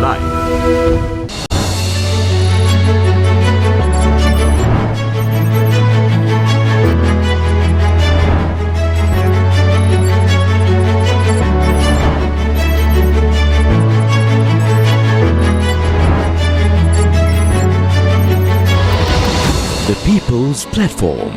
life. The People's Platform.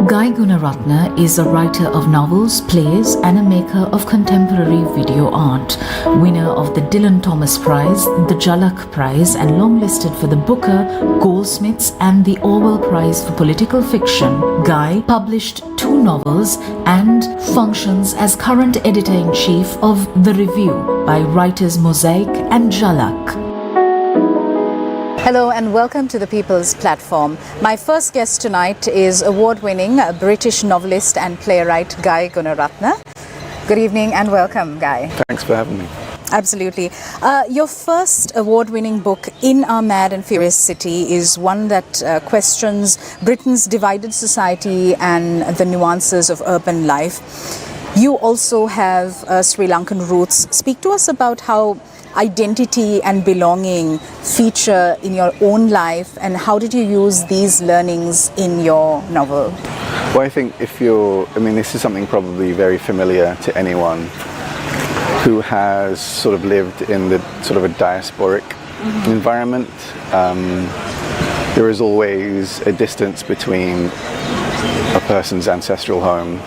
Guy Gunaratne is a writer of novels, plays and a maker of contemporary video art. Winner of the Dylan Thomas Prize, the Jalak Prize and longlisted for the Booker, Goldsmiths and the Orwell Prize for Political Fiction, Guy published 2 novels and functions as current editor-in-chief of The Review by Writers Mosaic and Jalak. Hello and welcome to the People's Platform. My first guest tonight is award-winning British novelist and playwright Guy Gunaratne. Good evening and welcome, Guy. Thanks for having me. Absolutely. Your first award-winning book, In Our Mad and Furious City, is one that questions Britain's divided society and the nuances of urban life. You also have Sri Lankan roots. Speak to us about how identity and belonging feature in your own life, and how did you use these learnings in your novel? Well, I think this is something probably very familiar to anyone who has sort of lived in the sort of a diasporic environment. There is always a distance between a person's ancestral home,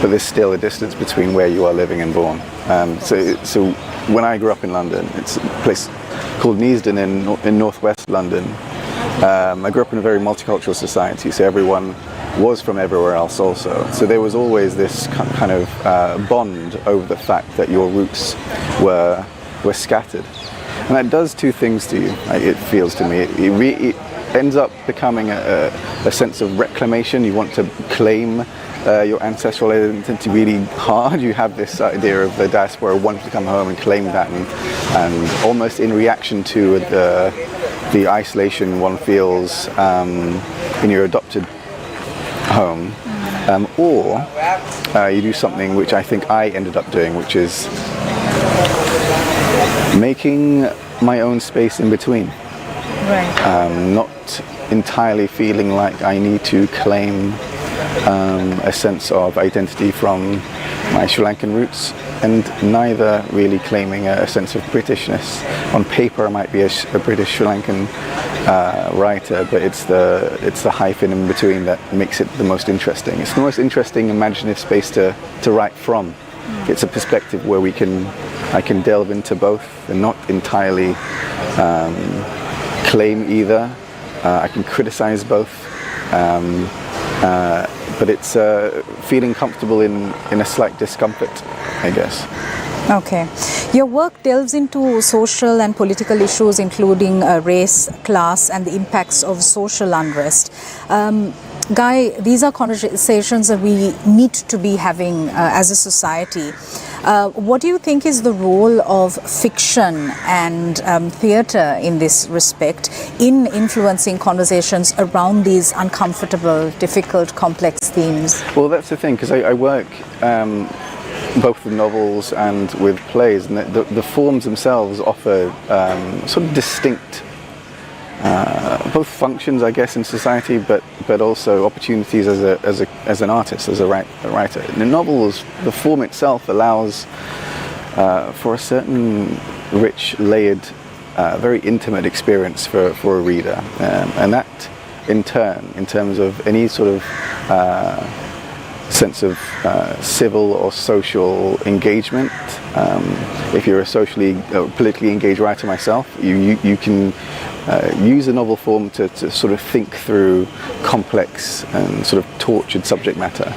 but there's still a distance between where you are living and born. So when I grew up in London, it's a place called Neasden in northwest London. I grew up in a very multicultural society, so everyone was from everywhere else also. So there was always this kind of bond over the fact that your roots were scattered. And that does 2 things to you, it feels to me. It ends up becoming a sense of reclamation. You want to claim your ancestral identity really hard. You have this idea of the diaspora wanting to come home and claim that, and almost in reaction to the isolation one feels in your adopted home, or you do something which I think I ended up doing, which is making my own space in between. Right. Not entirely feeling like I need to claim a sense of identity from my Sri Lankan roots, and neither really claiming a sense of Britishness. On paper I might be a British Sri Lankan writer, but it's the hyphen in between that makes it the most interesting. It's the most interesting imaginative space to write from. It's a perspective where I can delve into both and not entirely claim either. I can criticize both. But it's feeling comfortable in a slight discomfort, I guess. Okay. Your work delves into social and political issues, including race, class, and the impacts of social unrest. Guy, these are conversations that we need to be having as a society. What do you think is the role of fiction and theatre in this respect in influencing conversations around these uncomfortable, difficult, complex themes? Well, that's the thing, because I work both with novels and with plays, and the forms themselves offer sort of distinct both functions, I guess, in society, but also opportunities as an artist, as a writer. In the novels, the form itself allows for a certain rich, layered, very intimate experience for a reader, and that, in turn, in terms of any sort of sense of civil or social engagement. If you're a socially, politically engaged writer myself, you can use a novel form to sort of think through complex and sort of tortured subject matter.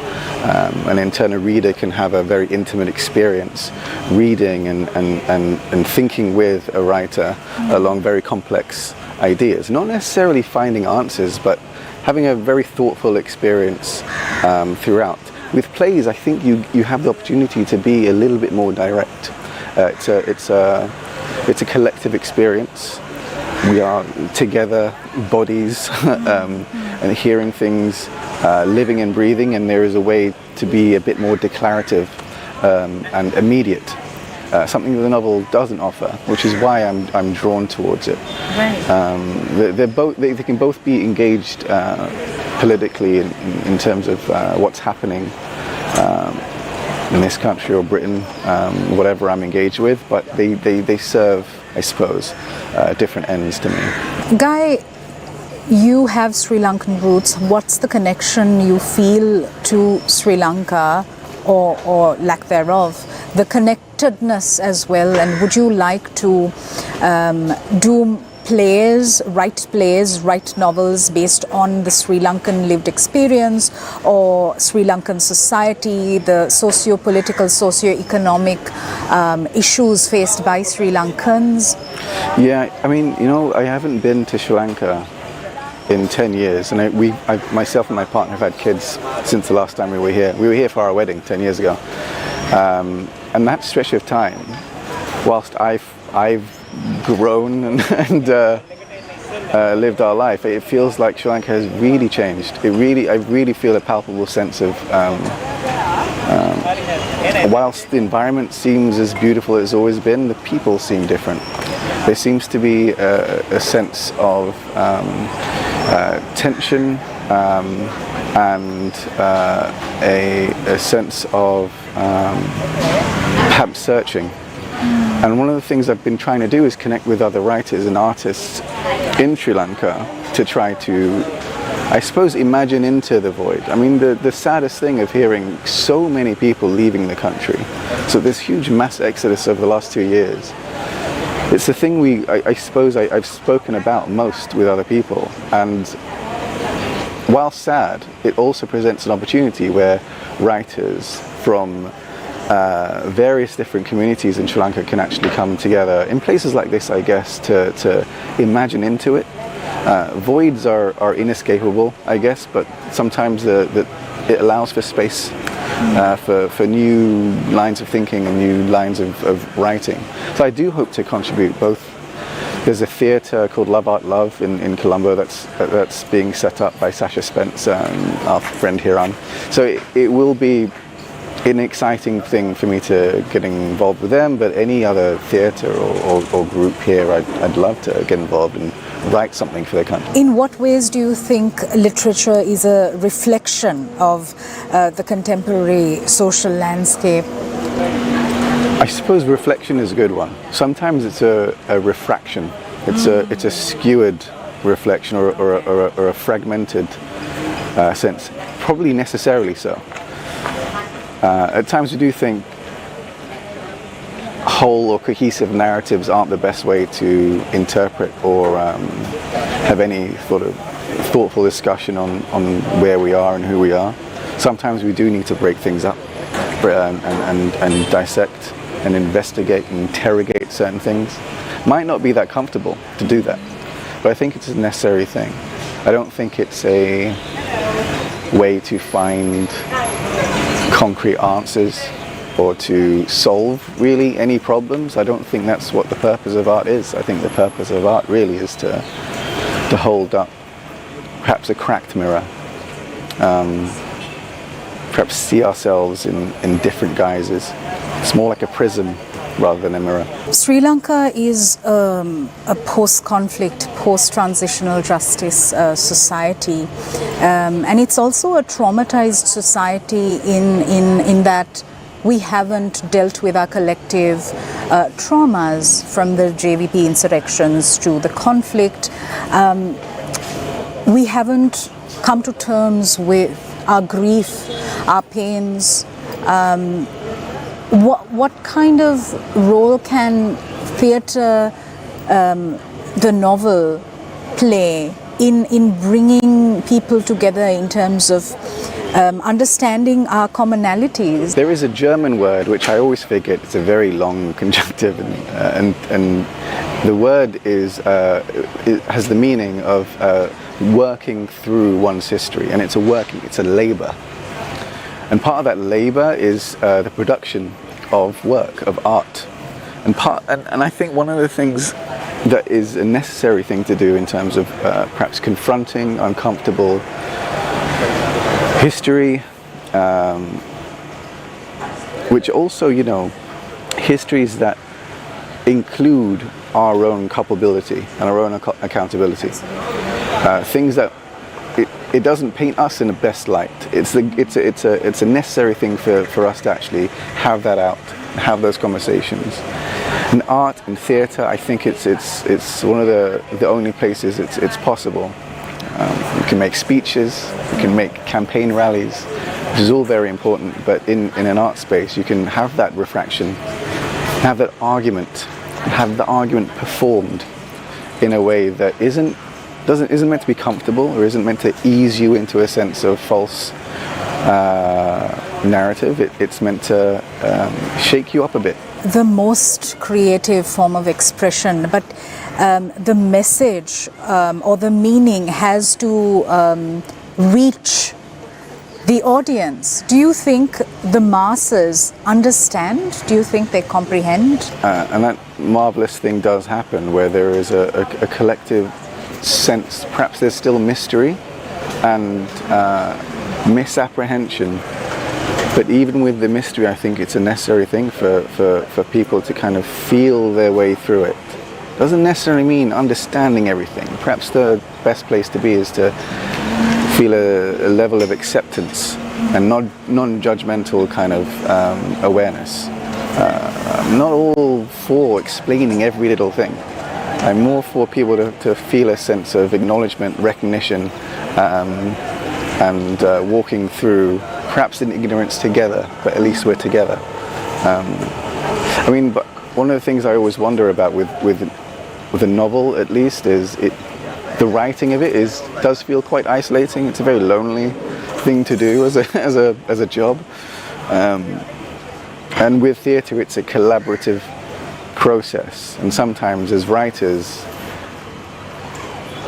And in turn, a reader can have a very intimate experience reading and thinking with a writer along very complex ideas. Not necessarily finding answers, but having a very thoughtful experience throughout. With plays, I think you have the opportunity to be a little bit more direct. It's a collective experience. We are together, bodies, and hearing things, living and breathing, and there is a way to be a bit more declarative and immediate something that the novel doesn't offer, which is why I'm drawn towards it. Right. They can both be engaged politically in terms of what's happening in this country or Britain, whatever I'm engaged with, but they serve, I suppose, different ends to me. Guy, you have Sri Lankan roots. What's the connection you feel to Sri Lanka, or lack thereof? The connectedness as well, and would you like to write novels based on the Sri Lankan lived experience or Sri Lankan society, the socio-political, socio-economic issues faced by Sri Lankans? Yeah, I mean, I haven't been to Sri Lanka in 10 years, and myself and my partner have had kids since the last time we were here. We were here for our wedding 10 years ago, and that stretch of time, whilst I've grown and lived our life, it feels like Sri Lanka has really changed. I really feel a palpable sense of, whilst the environment seems as beautiful as it's always been, the people seem different. There seems to be a sense of tension and a sense of perhaps searching. And one of the things I've been trying to do is connect with other writers and artists in Sri Lanka to try to, I suppose, imagine into the void. I mean, the saddest thing of hearing so many people leaving the country, so this huge mass exodus over the last 2 years, it's the thing I suppose I've spoken about most with other people. And while sad, it also presents an opportunity where writers from various different communities in Sri Lanka can actually come together in places like this, I guess, to imagine into it. Voids are inescapable, I guess, but sometimes it allows for space for new lines of thinking and new lines of writing. So I do hope to contribute both. There's a theatre called Love Art Love in Colombo that's being set up by Sasha Spence, our friend Hiram. So it will be an exciting thing for me to get involved with them, but any other theatre or group here, I'd love to get involved and write something for the country. In what ways do you think literature is a reflection of the contemporary social landscape? I suppose reflection is a good one. Sometimes it's a refraction. It's a skewered reflection or a fragmented sense. Probably necessarily so. At times we do think whole or cohesive narratives aren't the best way to interpret or have any sort of thoughtful discussion on where we are and who we are. Sometimes we do need to break things up and dissect and investigate and interrogate certain things. Might not be that comfortable to do that, but I think it's a necessary thing. I don't think it's a way to find concrete answers or to solve really any problems. I don't think that's what the purpose of art is. I think the purpose of art really is to hold up perhaps a cracked mirror, perhaps see ourselves in different guises. It's more like a prism rather than a mirror. Sri Lanka is a post-conflict, post-transitional justice society, and it's also a traumatized society in that we haven't dealt with our collective traumas, from the JVP insurrections to the conflict. We haven't come to terms with our grief, our pains. What kind of role can theatre, the novel, play in bringing people together in terms of understanding our commonalities? There is a German word which I always forget. It's a very long conjunctive, and the word it has the meaning of working through one's history, and it's a labour. And part of that labour is the production of work, of art. And I think one of the things that is a necessary thing to do in terms of perhaps confronting uncomfortable history, which also, histories that include our own culpability and our own accountability. Things that it doesn't paint us in the best light. It's a necessary thing for us to actually have that out, have those conversations. In art and theatre, I think it's one of the only places it's possible. You can make speeches, you can make campaign rallies, which is all very important. But in an art space, you can have that refraction, have that argument, have the argument performed in a way that isn't meant to be comfortable or isn't meant to ease you into a sense of false narrative. It's meant to shake you up a bit. The most creative form of expression, but the message or the meaning has to reach the audience. Do you think the masses understand? Do you think they comprehend? And that marvelous thing does happen where there is a collective sense, perhaps there's still mystery and misapprehension. But even with the mystery, I think it's a necessary thing for people to kind of feel their way through it. Doesn't necessarily mean understanding everything. Perhaps the best place to be is to feel a level of acceptance and non-judgmental kind of awareness. I'm not all for explaining every little thing. I'm more for people to feel a sense of acknowledgement, recognition, and walking through, perhaps in ignorance together, but at least we're together. I mean, but one of the things I always wonder about with a novel, at least, is the writing of it does feel quite isolating. It's a very lonely thing to do as a job. And with theatre, it's a collaborative process. And sometimes, as writers,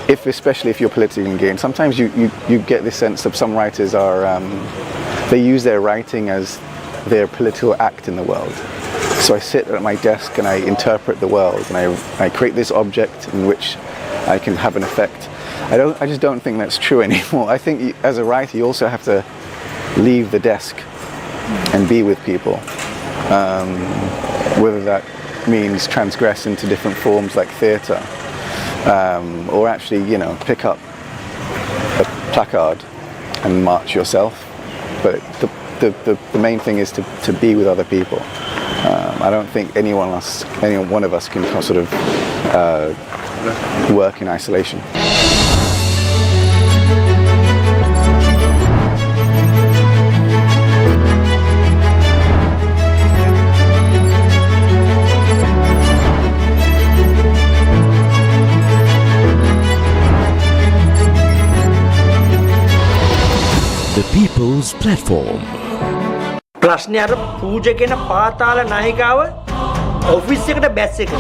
especially if you're politically engaged, sometimes you get this sense that some writers are they use their writing as their political act in the world. So I sit at my desk and I interpret the world, and I create this object in which I can have an effect. I just don't think that's true anymore. I think as a writer, you also have to leave the desk and be with people. Whether that means transgress into different forms like theatre, or actually, pick up a placard and march yourself. But the main thing is to be with other people. I don't think any one of us can sort of work in isolation. The People's Platform. ප්‍රශ්නේ අර පූජකෙන පාතාල නායිකාව office එකට බැස් එක.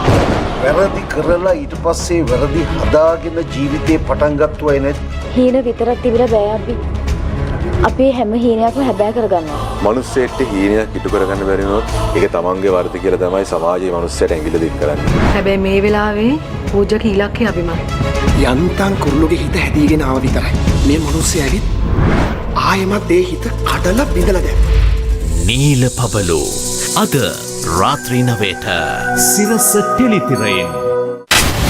වැරදි කරලා ඊට පස්සේ වැරදි හදාගෙන ජීවිතේ පටන් ගත්තා නේද? හීන විතරක් තිබිලා බෑ අපි. අපේ හැම හීනයක්ම හැබෑ කරගන්නවා. මනුස්සයෙක්ට හීනයක් ඉටු කරගන්න බැරි වුණොත් ඒක තමන්ගේ වරද කියලා තමයි සමාජයේ මනුස්සයට ඇඟිල්ල දික් කරන්නේ. හැබැයි මේ වෙලාවේ පූජක ඉලක්කය අබිමත්. යන්තම් කුරුළුගේ හිත හැදීගෙන ආව විතරයි. මේ මිනිස්සු ඇවිත් ආයෙමත් ඒ හිත කඩලා බිඳලා දැම්මා. නීල පබලු අද රාත්‍රී 9ට සිරස ටෙලිතිරයෙන්.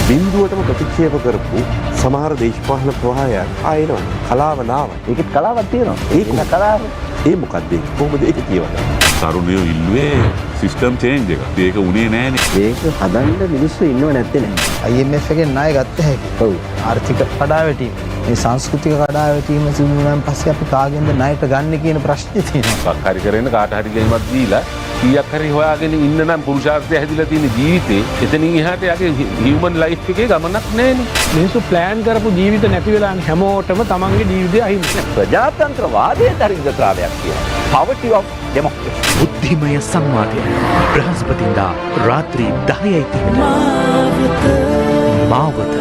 බින්දුවටම ප්‍රතික්ෂේප කරපු සමහර දේශපාලන ප්‍රවාහයන් ආයෙනවා. කලාව නාවා. ඒකෙත් කලාවක් තියෙනවා. ඒක කලාව. ඒ මොකක්ද? කොහොමද ඒක කියවන්නේ? තරුණයෝ ඉල්ලුවේ සිස්ටම් චේන්ජ් එක. ඒක උනේ නෑනේ. ඒක හදන්න මිනිස්සු ඉන්නව නැත්තේ නෑ. IMF එකෙන් ණය ගත්ත හැකි. ඔව්. ආර්ථික කඩාවැටීම. මේ සංස්කෘතික කඩාවැටීම සිදු වුණාන් පස්සේ අපි කාගෙන්ද ණයට ගන්න කියන ප්‍රශ්නේ තියෙනවා. හරි කරගෙන කාට හරි ගෙයිමක් දීලා කීයක් හරි හොයාගෙන ඉන්න නම් පුරුෂාර්ථය හැදිලා තියෙන ජීවිතේ එතනින් එහාට යගේ හියුමන් ලයිෆ් එකේ ගමනක් නෑනේ. මිනිස්සු ප්ලෑන් කරපු ජීවිත නැති වෙලා හැමෝටම තමන්ගේ ජීවිතය අහිමි. ප්‍රජාතන්ත්‍රවාදයේ දරිද්‍රතාවයක් කියනවා. Poverty of democracy. බුද්ධිමය සංවාදය බ්‍රහස්පතින්දා රාත්‍රී 10:30 මාවත.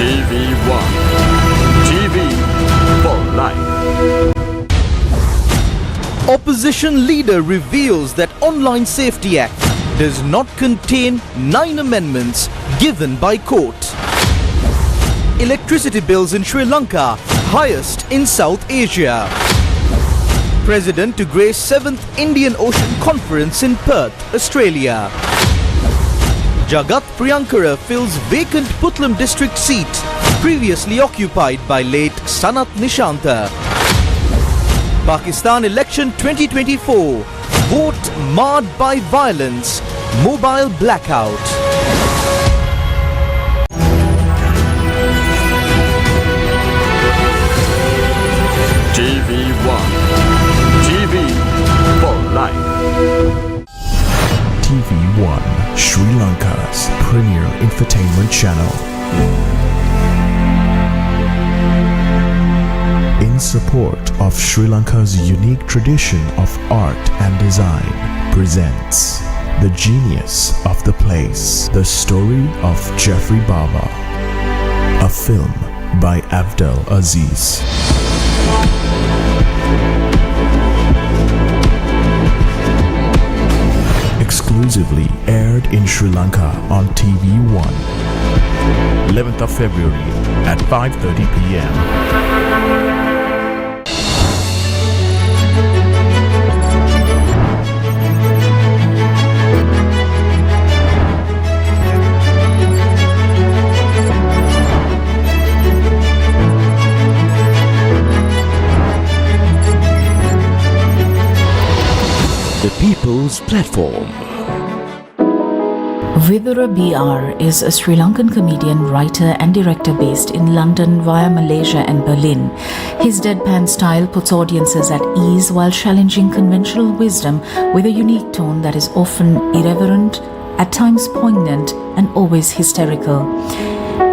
TV1 TV for life. Opposition leader reveals that Online Safety Act does not contain 9 amendments given by court. Electricity bills in Sri Lanka highest in South Asia. President to grace 7th Indian Ocean Conference in Perth, Australia. Jagat Priyankara fills vacant Putlam district seat previously occupied by late Sanat Nishanta. Pakistan election 2024. Vote marred by violence. Mobile blackout. TV1. TV for life. TV1, Sri Lanka's premier infotainment channel. In support of Sri Lanka's unique tradition of art and design, presents The Genius of the Place, the story of Jeffrey Baba, a film by Abdel Aziz. Exclusively aired in Sri Lanka on TV1. 11th of February at 5:30 p.m. The People's Platform. Vidura BR is a Sri Lankan comedian, writer and director based in London via Malaysia and Berlin. His deadpan style puts audiences at ease while challenging conventional wisdom with a unique tone that is often irreverent, at times poignant, and always hysterical.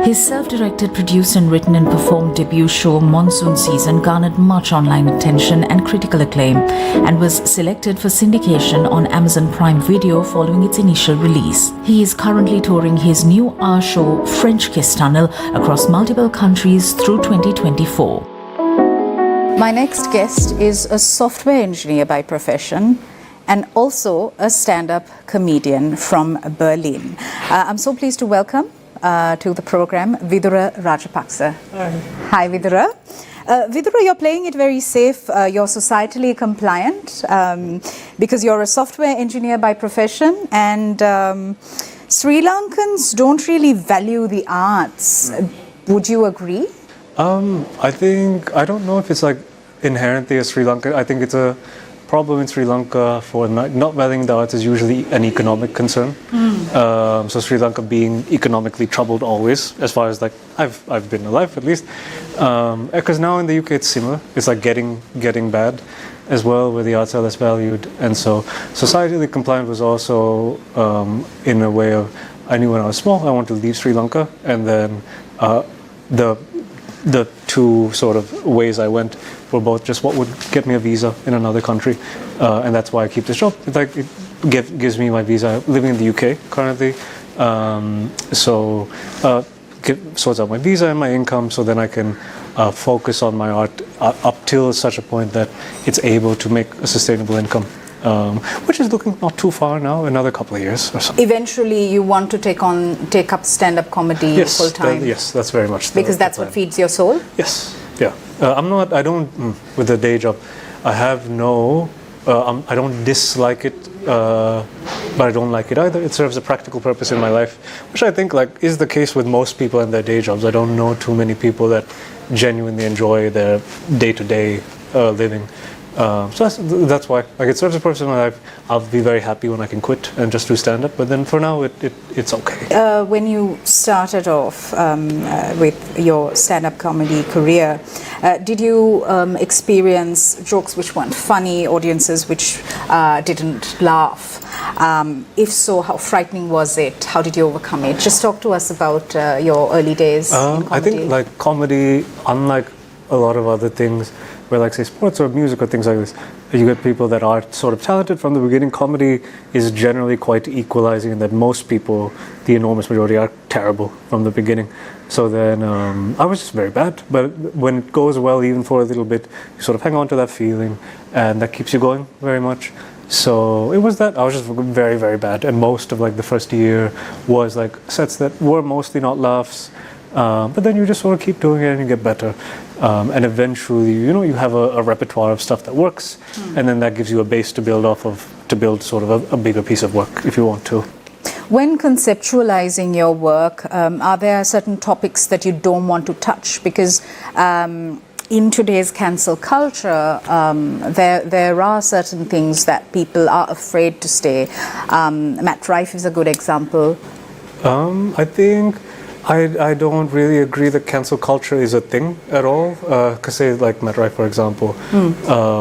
His self-directed, produced and written and performed debut show Monsoon Season garnered much online attention and critical acclaim and was selected for syndication on Amazon Prime Video following its initial release. He is currently touring his new hour show French Kiss Tunnel across multiple countries through 2024. My next guest is a software engineer by profession and also a stand-up comedian from Berlin. I'm so pleased to welcome to the program Vidura Rajapaksa. Hi Vidura. Vidura, you're playing it very safe. You're societally compliant because you're a software engineer by profession, and Sri Lankans don't really value the arts. Would you agree? I don't know if it's like inherently a Sri Lankan. I think it's a problem in Sri Lanka for not valuing the arts is usually an economic concern. So Sri Lanka being economically troubled always, as far as like I've been alive at least. Because now in the UK it's similar. It's like getting bad as well, where the arts are less valued, and so societally compliant was also in a way of, I knew when I was small I wanted to leave Sri Lanka, and then the two sort of ways I went were both just what would get me a visa in another country, and that's why I keep this job. It gives me my visa. Living in the UK currently, sorts out my visa and my income, so then I can focus on my art up till such a point that it's able to make a sustainable income. Which is looking not too far now, another couple of years or so. Eventually you want to take up stand-up comedy full time? Yes, that's very much because that's what feeds your soul? Yes, yeah. With the day job, I have I don't dislike it, but I don't like it either. It serves a practical purpose in my life, which I think like is the case with most people in their day jobs. I don't know too many people that genuinely enjoy their day-to-day living. So that's why, like, it serves a purpose in my life. I'll be very happy when I can quit and just do stand-up, but then for now it's okay. When you started off with your stand-up comedy career, did you experience jokes which weren't funny, audiences which didn't laugh? If so, how frightening was it? How did you overcome it? Just talk to us about your early days in comedy. I think like comedy, unlike a lot of other things, where like say sports or music or things like this, you get people that are sort of talented from the beginning. Comedy is generally quite equalizing in that most people, the enormous majority, are terrible from the beginning. So then I was just very bad, but when it goes well, even for a little bit, you sort of hang on to that feeling, and that keeps you going very much. So it was that I was just very, very bad, and most of like the first year was like sets that were mostly not laughs, But then you just sort of keep doing it and you get better. And eventually, you have a repertoire of stuff that works, and then that gives you a base to build off of, to build sort of a bigger piece of work if you want to. When conceptualizing your work, are there certain topics that you don't want to touch? Because in today's cancel culture, there are certain things that people are afraid to say. Matt Rife is a good example. I think I don't really agree that cancel culture is a thing at all. Because say like Matt Rife, for example,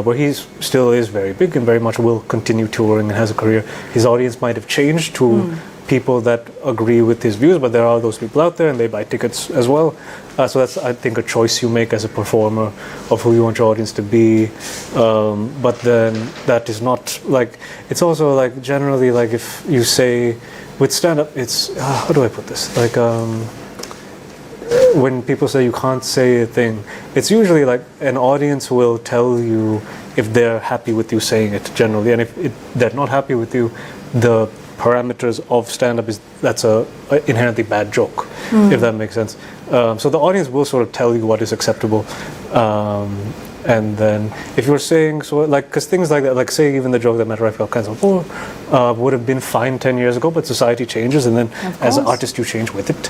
where he still is very big and very much will continue touring and has a career. His audience might have changed to people that agree with his views, but there are those people out there and they buy tickets as well. So that's, I think, a choice you make as a performer of who you want your audience to be. But then that is not like, it's also like generally like if you say with stand-up, it's, how do I put this? Like when people say you can't say a thing, it's usually like an audience will tell you if they're happy with you saying it generally. And if they're not happy with you, the parameters of stand-up is that's a inherently bad joke, if that makes sense. So the audience will sort of tell you what is acceptable, and then if you're saying so, like, because things like that, like say even the joke that Matt Rife got cancelled for, would have been fine 10 years ago, but society changes, and then as an artist you change with it.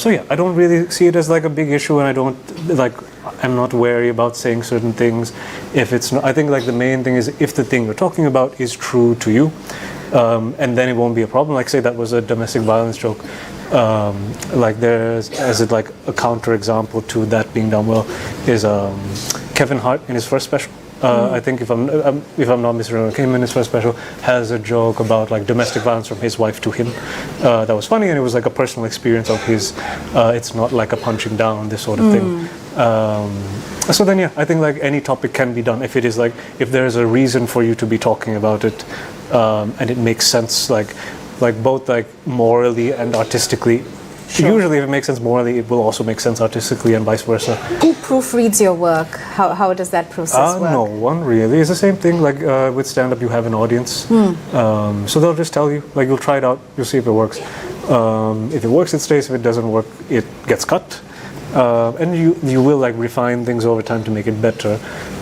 So yeah, I don't really see it as like a big issue, and I don't like. I'm not wary about saying certain things if it's not. I think like the main thing is if the thing you're talking about is true to you. And then it won't be a problem. Like say that was a domestic violence joke. Like there's, as it like a counter example to that being done well, is Kevin Hart in his first special. I think if I'm not misremembering, him in his first special has a joke about like domestic violence from his wife to him. That was funny, and it was like a personal experience of his. It's not like a punching down, this sort of thing. So then, yeah, I think like any topic can be done if it is like if there is a reason for you to be talking about it, and it makes sense, like both like morally and artistically. Usually, if it makes sense morally, it will also make sense artistically, and vice versa. Who proofreads your work? How does that process work? No one really. It's the same thing. Like with stand-up, you have an audience, so they'll just tell you. Like you'll try it out, you'll see if it works. If it works, it stays. If it doesn't work, it gets cut. And you will like refine things over time to make it better,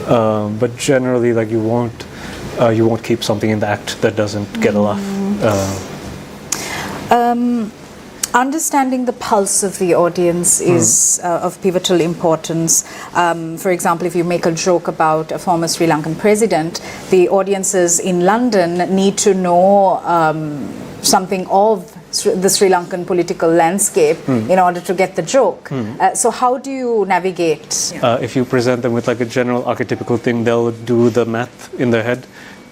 but generally like you won't keep something in the act that doesn't get a laugh. Understanding the pulse of the audience is of pivotal importance. For example, if you make a joke about a former Sri Lankan president, the audiences in London need to know something of the Sri Lankan political landscape in order to get the joke. So how do you navigate? If you present them with like a general archetypical thing, they'll do the math in their head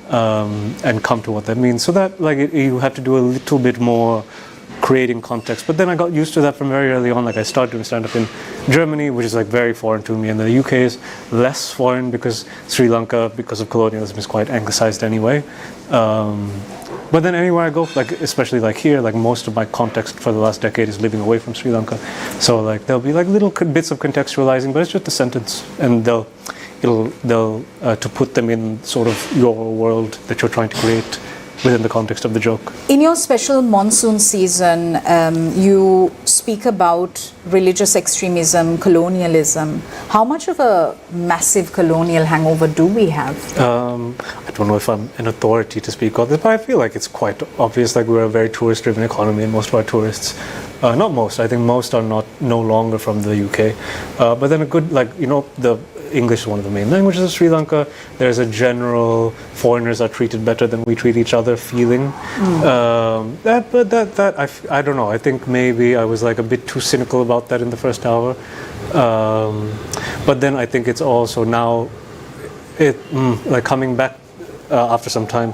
and come to what that means. So that like you have to do a little bit more creating context. But then I got used to that from very early on. Like I started doing stand-up in Germany, which is like very foreign to me, and the UK is less foreign because Sri Lanka, because of colonialism, is quite anglicized anyway. But then anywhere I go, like especially like here, like most of my context for the last decade is living away from Sri Lanka. So like there'll be like little bits of contextualizing, but it's just a sentence, and they'll to put them in sort of your world that you're trying to create within the context of the joke. In your special monsoon season, you speak about religious extremism, colonialism. How much of a massive colonial hangover do we have? I don't know if I'm an authority to speak on this, but I feel like it's quite obvious. Like we're a very tourist-driven economy, and most of our tourists, not most, I think most are no longer from the UK. But then a good, like, the English is one of the main languages of Sri Lanka. There's a general foreigners are treated better than we treat each other feeling. I don't know. I think maybe I was like a bit too cynical about that in the first hour. But then I think it's also now, like coming back after some time,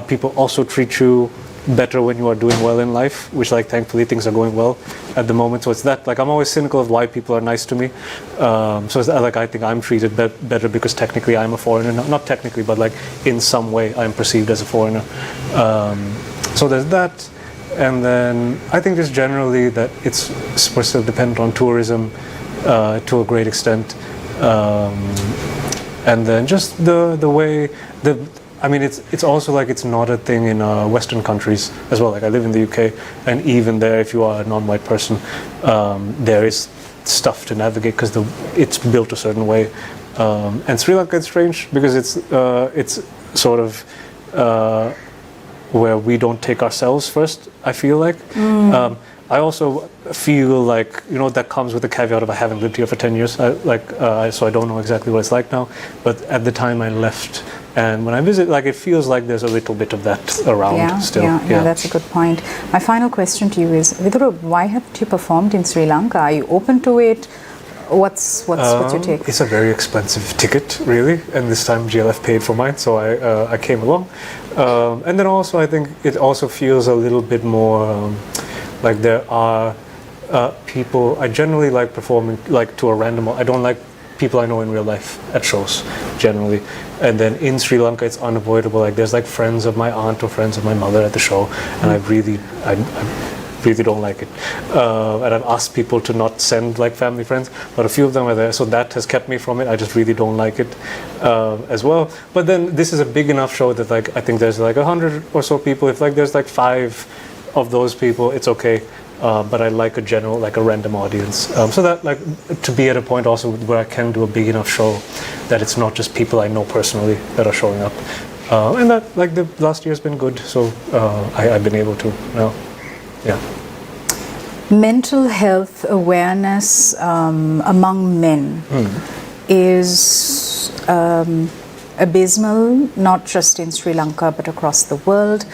people also treat you better when you are doing well in life, which like thankfully things are going well at the moment. So it's that, like I'm always cynical of why people are nice to me. So it's like I think I'm treated better because technically I'm a foreigner. Not technically, but like in some way I'm perceived as a foreigner. So there's that. And then I think just generally that it's supposed to depend on tourism to a great extent. And then just the way it's also like it's not a thing in Western countries as well. Like I live in the UK, and even there, if you are a non-white person, there is stuff to navigate because it's built a certain way. And Sri Lanka is strange because it's sort of where we don't take ourselves first, I feel like. I also feel like, that comes with the caveat of I haven't lived here for 10 years, so I don't know exactly what it's like now. But at the time I left, and when I visit, it feels like there's a little bit of that around still. Yeah, that's a good point. My final question to you is, Vidura, why haven't you performed in Sri Lanka? Are you open to it? What's your take? It's a very expensive ticket, really, and this time GLF paid for mine, so I came along. And then also I think it also feels a little bit more like there are people. I generally like performing to a random. I don't like people I know in real life at shows generally. And then in Sri Lanka, it's unavoidable. There's friends of my aunt or friends of my mother at the show, and I really don't like it. And I've asked people to not send family friends, but a few of them are there, so that has kept me from it. I just really don't like it as well. But then this is a big enough show that I think there's 100 or so people. If there's 5 of those people, it's okay. But I like a general, a random audience. So that to be at a point also where I can do a big enough show that it's not just people I know personally that are showing up. And that the last year's been good, so I've been able to now. Yeah. Mental health awareness among men is abysmal, not just in Sri Lanka but across the world.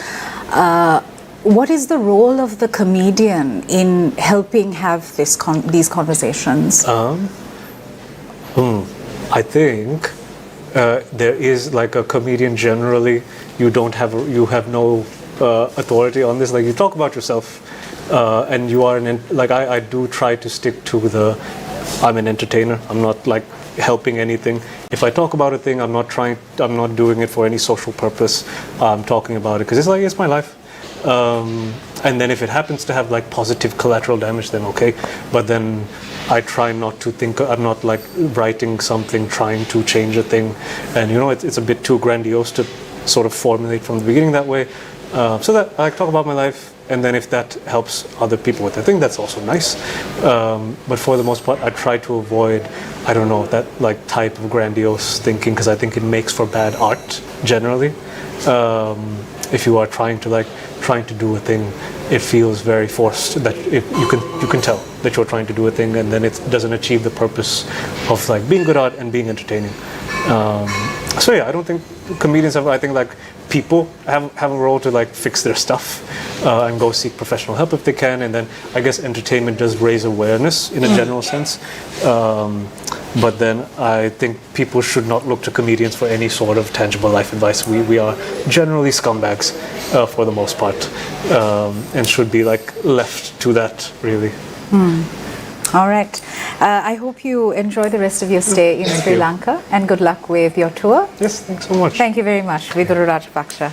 What is the role of the comedian in helping have these conversations? I think there is a comedian generally. You have no authority on this. You talk about yourself, and you are I do try to stick to I'm an entertainer. I'm not helping anything. If I talk about a thing, I'm not doing it for any social purpose. I'm talking about it because it's my life. And then if it happens to have positive collateral damage, then okay. But then I try not to think. I'm not writing something trying to change a thing, and it's a bit too grandiose to sort of formulate from the beginning that way. So that I talk about my life, and then if that helps other people with their thing, that's also nice. But for the most part, I try to avoid, that type of grandiose thinking, because I think it makes for bad art generally. If you are trying to do a thing, it feels very forced. That you can tell that you're trying to do a thing, and then it doesn't achieve the purpose of being good art and being entertaining. So yeah, I don't think comedians have. I think people have a role to fix their stuff and go seek professional help if they can, and then I guess entertainment does raise awareness in a general sense. But then I think people should not look to comedians for any sort of tangible life advice. We are generally scumbags for the most part, and should be left to that really. All right. I hope you enjoy the rest of your stay in Sri Lanka, and good luck with your tour. Yes, thanks so much. Thank you very much, Vidura Rajapaksa.